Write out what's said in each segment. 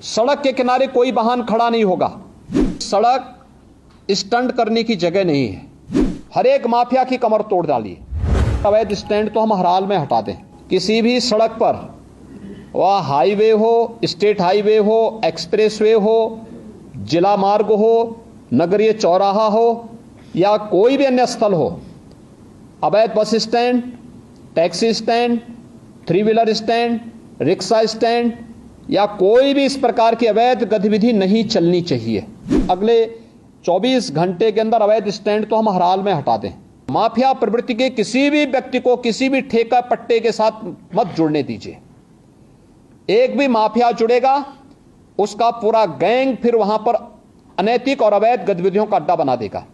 सड़क के किनारे कोई वाहन खड़ा नहीं होगा। सड़क स्टंट करने की जगह नहीं है। हर एक माफिया की कमर तोड़ डाली है। अवैध स्टैंड तो हम हर हाल में हटा दें। किसी भी सड़क पर, वह हाईवे हो, स्टेट हाईवे हो, एक्सप्रेसवे हो, जिला मार्ग हो, नगरीय चौराहा हो या कोई भी अन्य स्थल हो, अवैध bus stand, taxi stand, three wheeler stand, rickshaw stand या कोई भी इस प्रकार की अवैध गतिविधि नहीं चलनी चाहिए। अगले 24 घंटे के अंदर अवैध स्टैंड तो हम हर हाल में हटा दें। माफिया प्रवृत्ति के किसी भी व्यक्ति को किसी भी ठेका पट्टे के साथ मत जुड़ने दीजिए। एक भी माफिया जुड़ेगा, उसका पूरा गैंग फिर वहां पर अनैतिक और अवैध गतिविधियों का अड्डा बना देगा।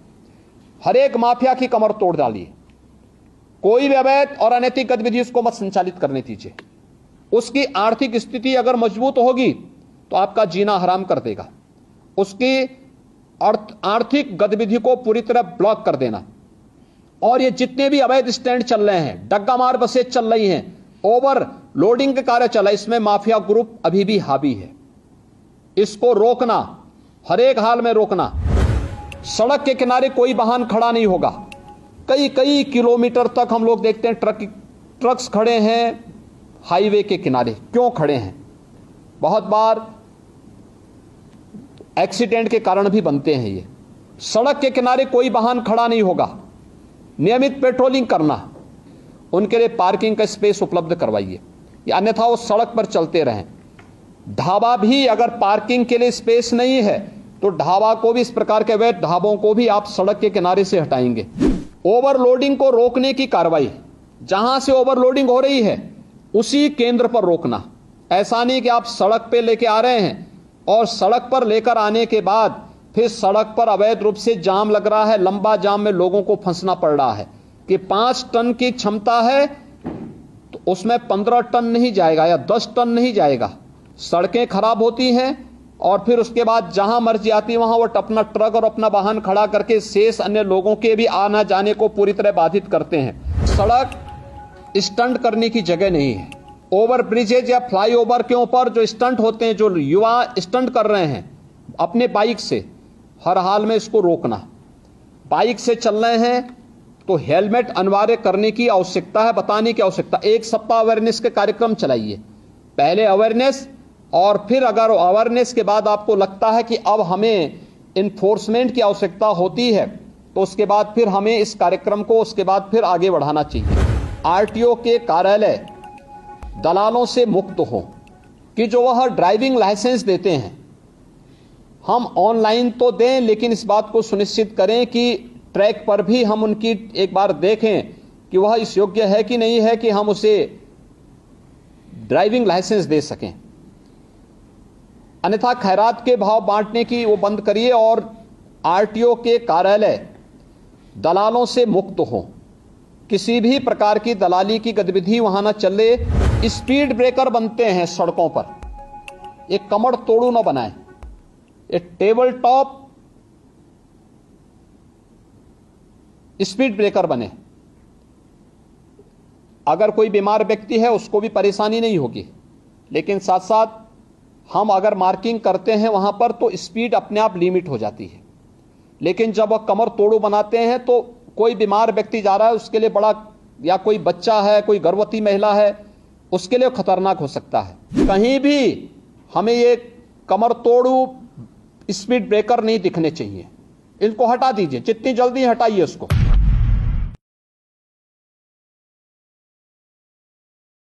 हर एक माफिया की कमर तोड़ डालिए। कोई भी अवैध और अनैतिक गतिविधि उसको मत संचालित करने दीजिए। उसकी आर्थिक स्थिति अगर मजबूत होगी तो आपका जीना हराम कर देगा। उसकी आर्थिक गतिविधि को पूरी तरह ब्लॉक कर देना। और ये जितने भी अवैध स्टैंड चल रहे हैं, डग्गा मार बसें चल रही हैं, ओवर लोडिंग के कार्य चल रहा है, इसमें माफिया ग्रुप अभी भी हावी है। इसको रोकना, हर एक हाल में रोकना। सड़क के किनारे कोई वाहन खड़ा नहीं होगा। कई कई किलोमीटर तक हम लोग देखते हैं ट्रक्स खड़े हैं हाईवे के किनारे। क्यों खड़े हैं? बहुत बार एक्सीडेंट के कारण भी बनते हैं ये। सड़क के किनारे कोई वाहन खड़ा नहीं होगा। नियमित पेट्रोलिंग करना, उनके लिए पार्किंग का स्पेस उपलब्ध करवाइए, या अन्यथा वो सड़क पर चलते रहें। ढाबा भी अगर पार्किंग के लिए स्पेस नहीं है तो ढाबा को भी, इस प्रकार के अवैध ढाबों को भी आप सड़क के किनारे से हटाएंगे। ओवरलोडिंग को रोकने की कार्रवाई, जहां से ओवरलोडिंग हो रही है उसी केंद्र पर रोकना। ऐसा नहीं कि आप सड़क पे लेके आ रहे हैं और सड़क पर लेकर आने के बाद फिर सड़क पर अवैध रूप से जाम लग रहा है, लंबा जाम में लोगों को फंसना पड़ रहा है कि 5 टन की क्षमता है तो उसमें 15 टन नहीं जाएगा या 10 टन नहीं जाएगा। सड़कें खराब होती हैं और फिर उसके बाद जहां मर्जी आती है वहां वो अपना ट्रक और अपना वाहन खड़ा करके शेष अन्य लोगों के भी आना जाने को पूरी तरह बाधित करते हैं। सड़क स्टंट करने की जगह नहीं है। ओवर ब्रिजेज या फ्लाईओवर के ऊपर जो स्टंट होते हैं, जो युवा स्टंट कर रहे हैं अपने बाइक से, हर हाल में इसको रोकना। बाइक से चल रहे हैं तो हेलमेट अनिवार्य करने की आवश्यकता है, बताने की आवश्यकता। 1 सप्ताह अवेयरनेस के कार्यक्रम चलाइए। पहले अवेयरनेस और फिर अगर अवेयरनेस के बाद आपको लगता है कि अब हमें इन्फोर्समेंट की आवश्यकता होती है तो उसके बाद फिर हमें इस कार्यक्रम को उसके बाद फिर आगे बढ़ाना चाहिए। आरटीओ के कार्यालय दलालों से मुक्त हो कि जो वह ड्राइविंग लाइसेंस देते हैं हम ऑनलाइन तो दें, लेकिन इस बात को सुनिश्चित करें कि ट्रैक पर भी हम उनकी एक बार देखें कि वह इस योग्य है कि नहीं है कि हम उसे ड्राइविंग लाइसेंस दे सकें। अन्यथा खैरात के भाव बांटने की वो बंद करिए और आरटीओ के कार्यालय दलालों से मुक्त हो। किसी भी प्रकार की दलाली की गतिविधि वहां न चले। स्पीड ब्रेकर बनते हैं सड़कों पर, एक कमर तोड़ू न बनाए। एक टेबल टॉप स्पीड ब्रेकर बने। अगर कोई बीमार व्यक्ति है उसको भी परेशानी नहीं होगी, लेकिन साथ साथ हम अगर मार्किंग करते हैं वहां पर तो स्पीड अपने आप लिमिट हो जाती है। लेकिन जब वह कमर तोड़ू बनाते हैं तो कोई बीमार व्यक्ति जा रहा है उसके लिए बड़ा, या कोई बच्चा है, कोई गर्भवती महिला है, उसके लिए खतरनाक हो सकता है। कहीं भी हमें ये कमर तोड़ू स्पीड ब्रेकर नहीं दिखने चाहिए। इनको हटा दीजिए, जितनी जल्दी हटाइए उसको।